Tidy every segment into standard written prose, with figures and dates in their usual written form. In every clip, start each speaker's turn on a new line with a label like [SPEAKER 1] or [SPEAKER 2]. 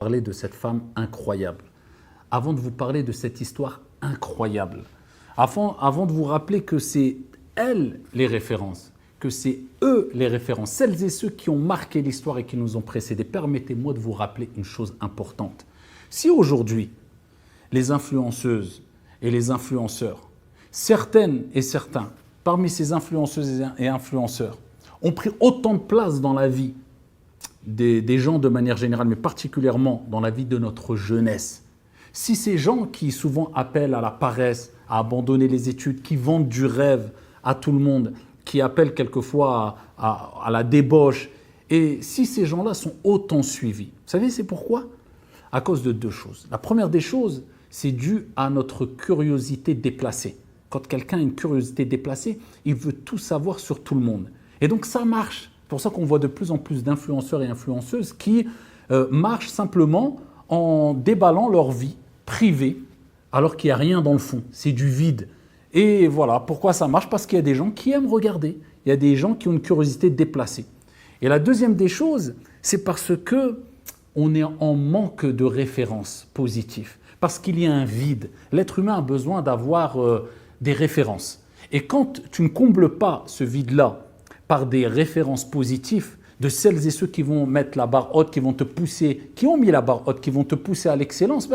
[SPEAKER 1] Parler de cette femme incroyable, avant de vous parler de cette histoire incroyable, avant de vous rappeler que c'est elles les références, que c'est eux les références, celles et ceux qui ont marqué l'histoire et qui nous ont précédés, permettez-moi de vous rappeler une chose importante. Si aujourd'hui, les influenceuses et les influenceurs, certaines et certains, parmi ces influenceuses et influenceurs, ont pris autant de place dans la vie des gens de manière générale, mais particulièrement dans la vie de notre jeunesse. Si ces gens qui souvent appellent à la paresse, à abandonner les études, qui vendent du rêve à tout le monde, qui appellent quelquefois à la débauche, et si ces gens-là sont autant suivis, vous savez c'est pourquoi? À cause de deux choses. La première des choses, c'est dû à notre curiosité déplacée. Quand quelqu'un a une curiosité déplacée, il veut tout savoir sur tout le monde. Et donc ça marche. C'est pour ça qu'on voit de plus en plus d'influenceurs et influenceuses qui marchent simplement en déballant leur vie privée alors qu'il n'y a rien dans le fond, c'est du vide. Et voilà, pourquoi ça marche? Parce qu'il y a des gens qui aiment regarder, il y a des gens qui ont une curiosité déplacée. Et la deuxième des choses, c'est parce qu'on est en manque de références positives, parce qu'il y a un vide. L'être humain a besoin d'avoir des références. Et quand tu ne combles pas ce vide-là, par des références positives de celles et ceux qui vont mettre la barre haute, qui vont te pousser, qui ont mis la barre haute, qui vont te pousser à l'excellence,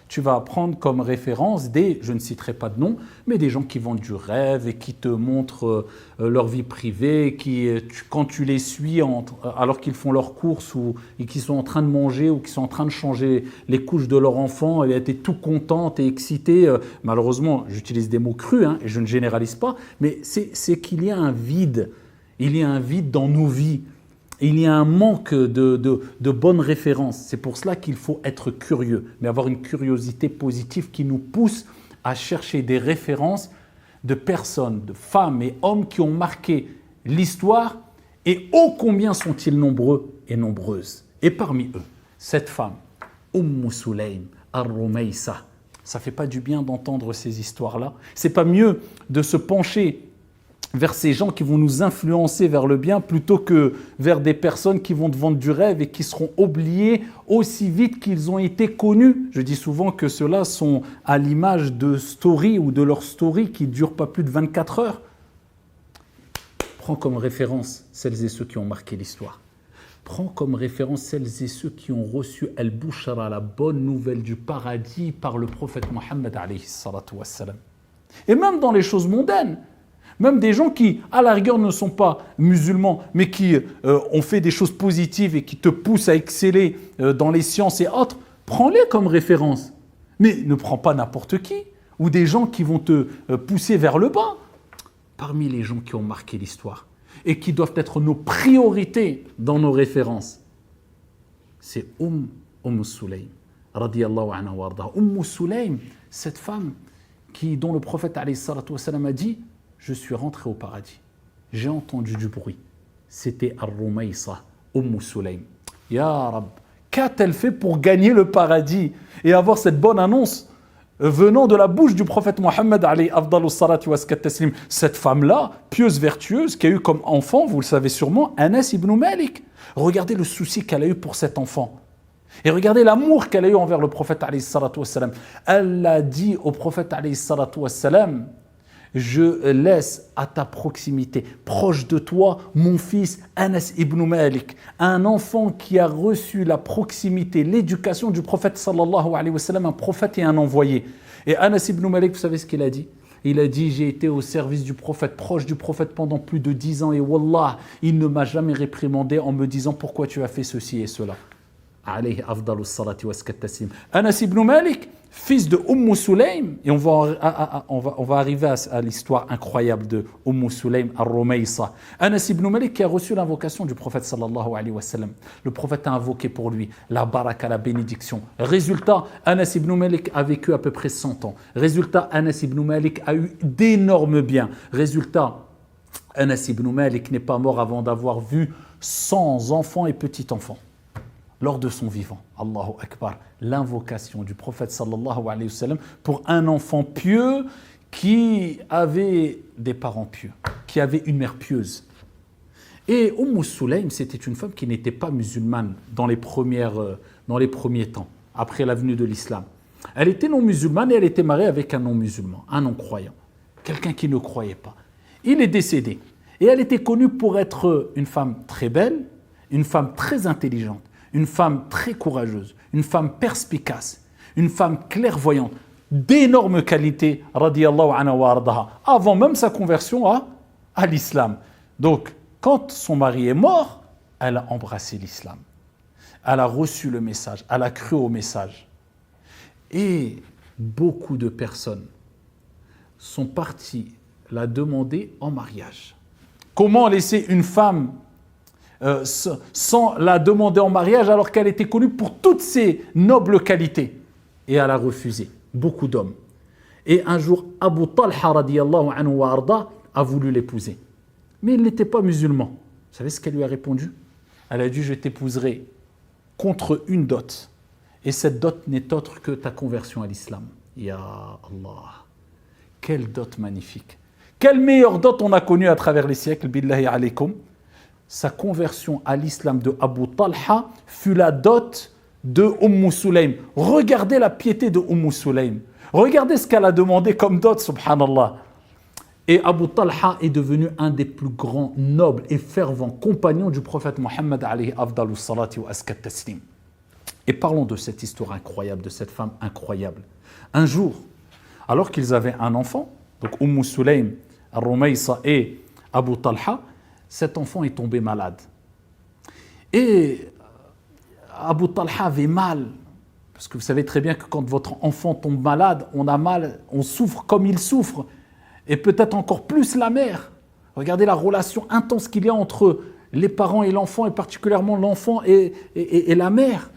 [SPEAKER 1] tu vas prendre comme référence des, je ne citerai pas de nom, mais des gens qui vendent du rêve et qui te montrent leur vie privée, quand tu les suis alors qu'ils font leurs courses et qu'ils sont en train de manger ou qu'ils sont en train de changer les couches de leur enfant, elle était tout contente et excitée. Malheureusement, j'utilise des mots crus et je ne généralise pas, mais c'est qu'il y a un vide. Il y a un vide dans nos vies. Il y a un manque de bonnes références. C'est pour cela qu'il faut être curieux, mais avoir une curiosité positive qui nous pousse à chercher des références de personnes, de femmes et hommes qui ont marqué l'histoire et ô combien sont-ils nombreux et nombreuses. Et parmi eux, cette femme, Sulaym al-Rumaysa. Ça ne fait pas du bien d'entendre ces histoires-là. C'est pas mieux de se pencher vers ces gens qui vont nous influencer vers le bien plutôt que vers des personnes qui vont te vendre du rêve et qui seront oubliées aussi vite qu'ils ont été connus. Je dis souvent que ceux-là sont à l'image de story ou de leur story qui ne durent pas plus de 24 heures. Prends comme référence celles et ceux qui ont marqué l'histoire. Prends comme référence celles et ceux qui ont reçu al-Bushra, la bonne nouvelle du paradis par le prophète Mohammed alayhi salatu wassalam. Et même dans les choses mondaines, même des gens qui, à la rigueur, ne sont pas musulmans, mais qui ont fait des choses positives et qui te poussent à exceller dans les sciences et autres, prends-les comme référence. Mais ne prends pas n'importe qui, ou des gens qui vont te pousser vers le bas. Parmi les gens qui ont marqué l'histoire et qui doivent être nos priorités dans nos références, c'est Sulaym, radiyallahu anha wa arda. Sulaym, cette femme dont le prophète alayhi salatu wassalam a dit: je suis rentré au paradis. J'ai entendu du bruit. C'était Ar-Rumaysa, Sulaym. Ya Rab, qu'a-t-elle fait pour gagner le paradis et avoir cette bonne annonce venant de la bouche du prophète Mohammed alayhi afdalu salati wa taslim? Cette femme-là, pieuse, vertueuse, qui a eu comme enfant, vous le savez sûrement, Anas ibn Malik. Regardez le souci qu'elle a eu pour cet enfant. Et regardez l'amour qu'elle a eu envers le prophète alayhi salatu wassalam. Elle a dit au prophète alayhi salatu wassalam: je laisse à ta proximité, proche de toi, mon fils Anas ibn Malik, un enfant qui a reçu la proximité, l'éducation du prophète sallallahu alayhi wa sallam, un prophète et un envoyé. Et Anas ibn Malik, vous savez ce qu'il a dit? Il a dit: j'ai été au service du prophète, proche du prophète pendant plus de 10 ans et wallah, il ne m'a jamais réprimandé en me disant pourquoi tu as fait ceci et cela. Alayhi afdalu salati wa taslim. Anas ibn Malik, fils de Sulaym, et on va arriver à l'histoire incroyable de Sulaym al-Rumaysa. Anas ibn Malik qui a reçu l'invocation du prophète sallallahu alayhi wa sallam. Le prophète a invoqué pour lui la baraka, la bénédiction. Résultat, Anas ibn Malik a vécu à peu près 100 ans. Résultat, Anas ibn Malik a eu d'énormes biens. Résultat, Anas ibn Malik n'est pas mort avant d'avoir vu 100 enfants et petits-enfants. Lors de son vivant, Allahu Akbar, l'invocation du prophète sallallahu alayhi wa sallam pour un enfant pieux qui avait des parents pieux, qui avait une mère pieuse. Et Sulaym, c'était une femme qui n'était pas musulmane dans les premières dans les premiers temps, après la venue de l'islam. Elle était non-musulmane et elle était mariée avec un non-musulman, un non-croyant, quelqu'un qui ne croyait pas. Il est décédé. Et elle était connue pour être une femme très belle, une femme très intelligente, une femme très courageuse, une femme perspicace, une femme clairvoyante, d'énormes qualités, radiyallahu anha wa ardaha, avant même sa conversion à l'islam. Donc, quand son mari est mort, elle a embrassé l'islam. Elle a reçu le message, elle a cru au message. Et beaucoup de personnes sont parties la demander en mariage. Comment laisser une femme sans la demander en mariage alors qu'elle était connue pour toutes ses nobles qualités? Et elle a refusé, beaucoup d'hommes. Et un jour, Abu Talha radiyallahu anhu wa arda a voulu l'épouser. Mais il n'était pas musulman. Vous savez ce qu'elle lui a répondu? Elle a dit, je t'épouserai contre une dot. Et cette dot n'est autre que ta conversion à l'islam. Ya Allah, quelle dot magnifique. Quelle meilleure dot on a connue à travers les siècles, billahi alaykum. Sa conversion à l'islam de Abu Talha fut la dot de Sulaym. Regardez la piété de Sulaym. Regardez ce qu'elle a demandé comme dot, subhanallah. Et Abu Talha est devenu un des plus grands, nobles et fervents compagnons du prophète Mohammed alayhi afdalus salati wa askat taslim. Et parlons de cette histoire incroyable, de cette femme incroyable. Un jour, alors qu'ils avaient un enfant, donc Sulaym, Al-Rumaysa et Abu Talha, cet enfant est tombé malade. Et Abu Talha avait mal, parce que vous savez très bien que quand votre enfant tombe malade, on a mal, on souffre comme il souffre, et peut-être encore plus la mère. Regardez la relation intense qu'il y a entre les parents et l'enfant, et particulièrement l'enfant et la mère.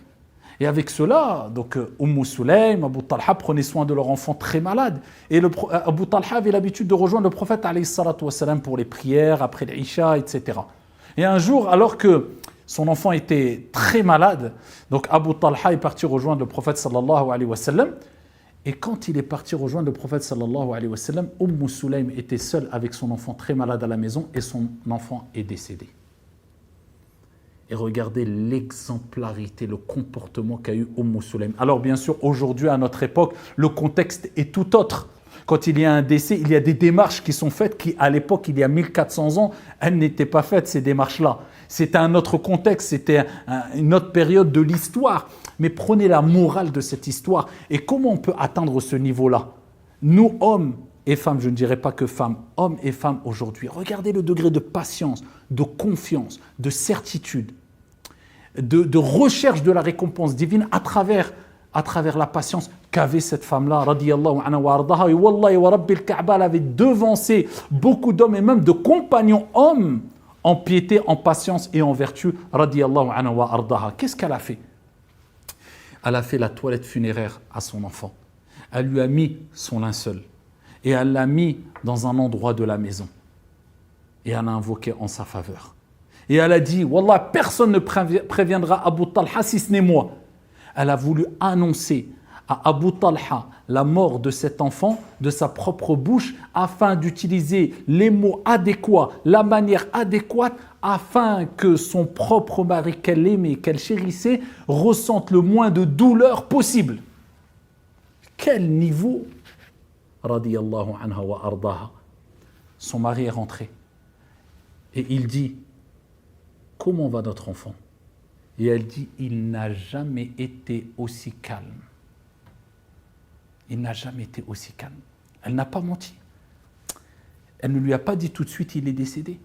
[SPEAKER 1] Et avec cela, donc Sulaym, Abu Talha prenaient soin de leur enfant très malade. Et Abu Talha avait l'habitude de rejoindre le prophète alayhi salatu wassalam pour les prières, après l'Isha, etc. Et un jour, alors que son enfant était très malade, donc Abu Talha est parti rejoindre le prophète sallallahu alayhi wa sallam. Et quand il est parti rejoindre le prophète sallallahu alayhi wa sallam, Sulaym était seule avec son enfant très malade à la maison et son enfant est décédé. Et regardez l'exemplarité, le comportement qu'a eu Sulaym. Alors bien sûr, aujourd'hui, à notre époque, le contexte est tout autre. Quand il y a un décès, il y a des démarches qui sont faites qui, à l'époque, il y a 1400 ans, elles n'étaient pas faites, ces démarches-là. C'était un autre contexte, c'était une autre période de l'histoire. Mais prenez la morale de cette histoire. Et comment on peut atteindre ce niveau-là? Nous, hommes et femmes, je ne dirais pas que femmes, hommes et femmes aujourd'hui, regardez le degré de patience, de confiance, de certitude, de recherche de la récompense divine à travers la patience qu'avait cette femme-là, radiyallahu anha wa ardaha. Et wallahi wa rabbil Ka'ba, elle avait devancé beaucoup d'hommes et même de compagnons hommes en piété, en patience et en vertu, radiyallahu anha wa ardaha. Qu'est-ce qu'elle a fait? Elle a fait la toilette funéraire à son enfant. Elle lui a mis son linceul et elle l'a mis dans un endroit de la maison. Et elle a invoqué en sa faveur. Et elle a dit, wallah, personne ne préviendra Abu Talha si ce n'est moi. Elle a voulu annoncer à Abu Talha la mort de cet enfant de sa propre bouche afin d'utiliser les mots adéquats, la manière adéquate afin que son propre mari qu'elle aimait, qu'elle chérissait, ressente le moins de douleur possible. Quel niveau? Radiyallahu anha wa ardaha. Son mari est rentré et il dit, comment va notre enfant? Et elle dit, il n'a jamais été aussi calme. Il n'a jamais été aussi calme. Elle n'a pas menti. Elle ne lui a pas dit tout de suite, il est décédé.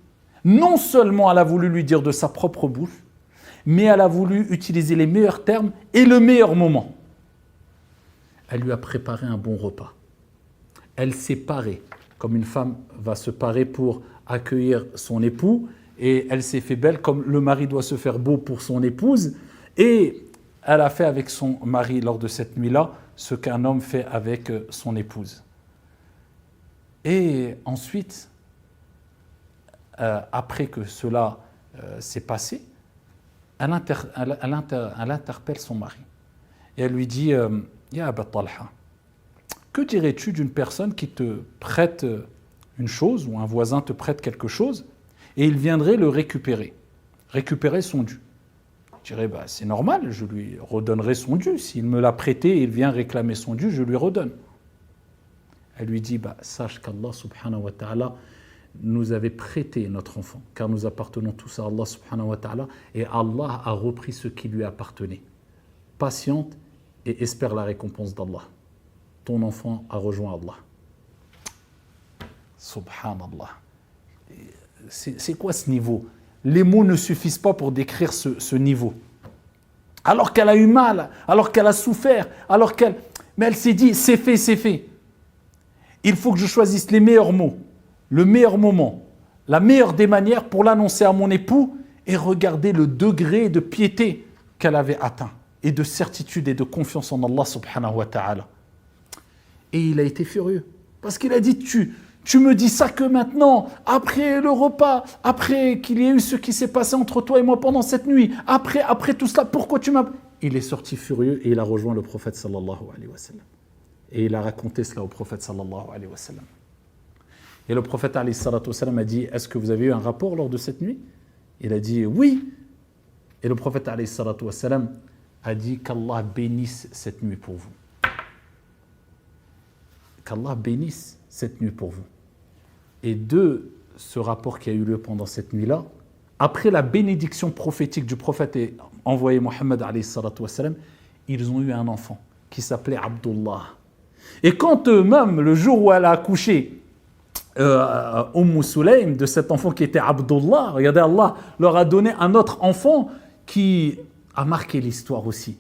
[SPEAKER 1] Non seulement elle a voulu lui dire de sa propre bouche, mais elle a voulu utiliser les meilleurs termes et le meilleur moment. Elle lui a préparé un bon repas. Elle s'est parée, comme une femme va se parer pour accueillir son époux, et elle s'est fait belle comme le mari doit se faire beau pour son épouse. Et elle a fait avec son mari lors de cette nuit-là ce qu'un homme fait avec son épouse. Et ensuite, après que cela s'est passé, elle interpelle son mari. Et elle lui dit, Ya Aba Talha, que dirais-tu d'une personne qui te prête une chose, ou un voisin te prête quelque chose, et il viendrait le récupérer son dû. Je dirais, bah, c'est normal, je lui redonnerai son dû. S'il me l'a prêté et il vient réclamer son dû, je lui redonne. Elle lui dit, bah, sache qu'Allah subhanahu wa ta'ala nous avait prêté notre enfant, car nous appartenons tous à Allah subhanahu wa ta'ala, et Allah a repris ce qui lui appartenait. Patiente et espère la récompense d'Allah. Ton enfant a rejoint Allah. Subhanallah. C'est quoi ce niveau? Les mots ne suffisent pas pour décrire ce niveau. Alors qu'elle a eu mal, alors qu'elle a souffert, mais elle s'est dit, c'est fait, c'est fait. Il faut que je choisisse les meilleurs mots, le meilleur moment, la meilleure des manières pour l'annoncer à mon époux et regarder le degré de piété qu'elle avait atteint et de certitude et de confiance en Allah subhanahu wa ta'ala. Et il a été furieux parce qu'il a dit, tu me dis ça que maintenant, après le repas, après qu'il y ait eu ce qui s'est passé entre toi et moi pendant cette nuit, après tout cela, pourquoi tu m'as... Il est sorti furieux et il a rejoint le prophète sallallahu alayhi wa sallam. Et il a raconté cela au prophète sallallahu alayhi wa sallam. Et le prophète alayhi salatu wa sallam a dit, est-ce que vous avez eu un rapport lors de cette nuit? Il a dit oui. Et le prophète alayhi salatu wa sallam a dit qu'Allah bénisse cette nuit pour vous. Qu'Allah bénisse cette nuit pour vous. Et de ce rapport qui a eu lieu pendant cette nuit-là, après la bénédiction prophétique du prophète et envoyé Mohammed alayhi salatu wa sallam, ils ont eu un enfant qui s'appelait Abdullah. Et quand même, le jour où elle a accouché, Sulaym, de cet enfant qui était Abdullah, regardez, Allah leur a donné un autre enfant qui a marqué l'histoire aussi.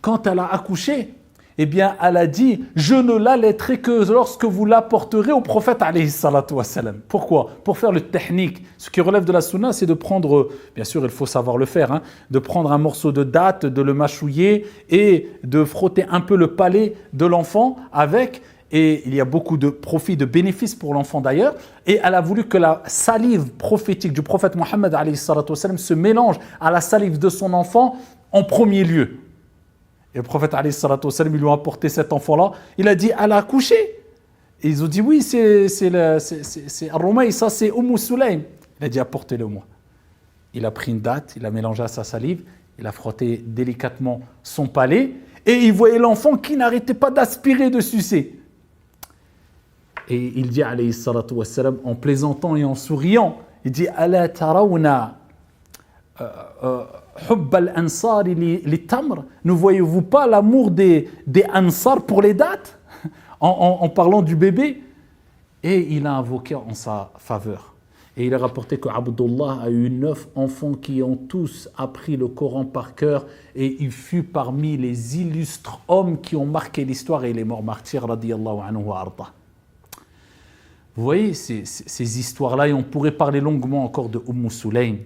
[SPEAKER 1] Quand elle a accouché, eh bien, elle a dit, je ne l'allaiterai que lorsque vous l'apporterez au prophète alayhi salatu wa salam. Pourquoi? Pour faire le technique. Ce qui relève de la sunna, c'est de prendre, bien sûr, il faut savoir le faire, de prendre un morceau de date, de le mâchouiller et de frotter un peu le palais de l'enfant avec, et il y a beaucoup de profit, de bénéfices pour l'enfant d'ailleurs, et elle a voulu que la salive prophétique du prophète Mohammed alayhi salatu wa salam se mélange à la salive de son enfant en premier lieu. Et le prophète alayhi salatu wa salam, ils lui ont apporté cet enfant-là. Il a dit, elle a accouché. Et ils ont dit, oui, c'est Al-Rumayh, ça c'est Sulaym. Il a dit, apportez-le moi. Il a pris une date, il a mélangé à sa salive, il a frotté délicatement son palais, et il voyait l'enfant qui n'arrêtait pas d'aspirer, de sucer. Et il dit, alayhi salatu wa salam, en plaisantant et en souriant, il dit, ala tarawna hubb al-ansar li tamr, ne voyez-vous pas l'amour des ansar pour les dates en parlant du bébé? Et il a invoqué en sa faveur. Et il a rapporté que Abdullah a eu 9 enfants qui ont tous appris le Coran par cœur, et il fut parmi les illustres hommes qui ont marqué l'histoire, et il est mort martyr radiyallahu anhu wa arda. Vous voyez ces histoires-là, et on pourrait parler longuement encore de Sulaym.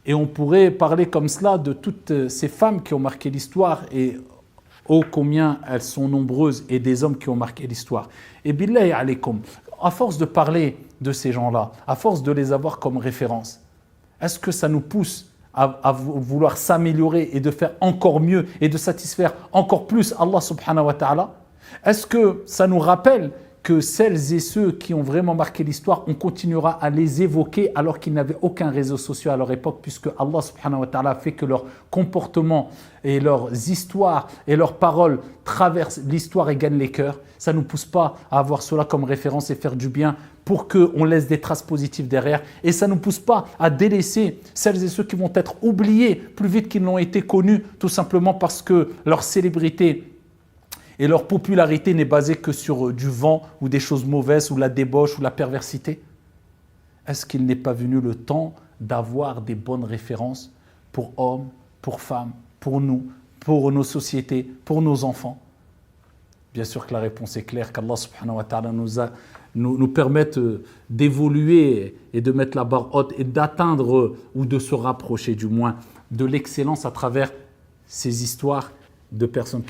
[SPEAKER 1] Et on pourrait parler comme cela de toutes ces femmes qui ont marqué l'histoire, et oh combien elles sont nombreuses, et des hommes qui ont marqué l'histoire. Et billahi alaykum, à force de parler de ces gens-là, à force de les avoir comme référence, est-ce que ça nous pousse à vouloir s'améliorer et de faire encore mieux et de satisfaire encore plus Allah subhanahu wa ta'ala? Est-ce que ça nous rappelle que celles et ceux qui ont vraiment marqué l'histoire, on continuera à les évoquer alors qu'ils n'avaient aucun réseau social à leur époque, puisque Allah subhanahu wa ta'ala a fait que leur comportement et leurs histoires et leurs paroles traversent l'histoire et gagnent les cœurs? Ça ne nous pousse pas à avoir cela comme référence et faire du bien pour qu'on laisse des traces positives derrière. Et ça ne nous pousse pas à délaisser celles et ceux qui vont être oubliés plus vite qu'ils n'ont été connus, tout simplement parce que leur célébrité et leur popularité n'est basée que sur du vent ou des choses mauvaises ou la débauche ou la perversité? Est-ce qu'il n'est pas venu le temps d'avoir des bonnes références pour hommes, pour femmes, pour nous, pour nos sociétés, pour nos enfants? Bien sûr que la réponse est claire, qu'Allah subhanahu wa ta'ala nous permette d'évoluer et de mettre la barre haute et d'atteindre ou de se rapprocher du moins de l'excellence à travers ces histoires de personnes qui ont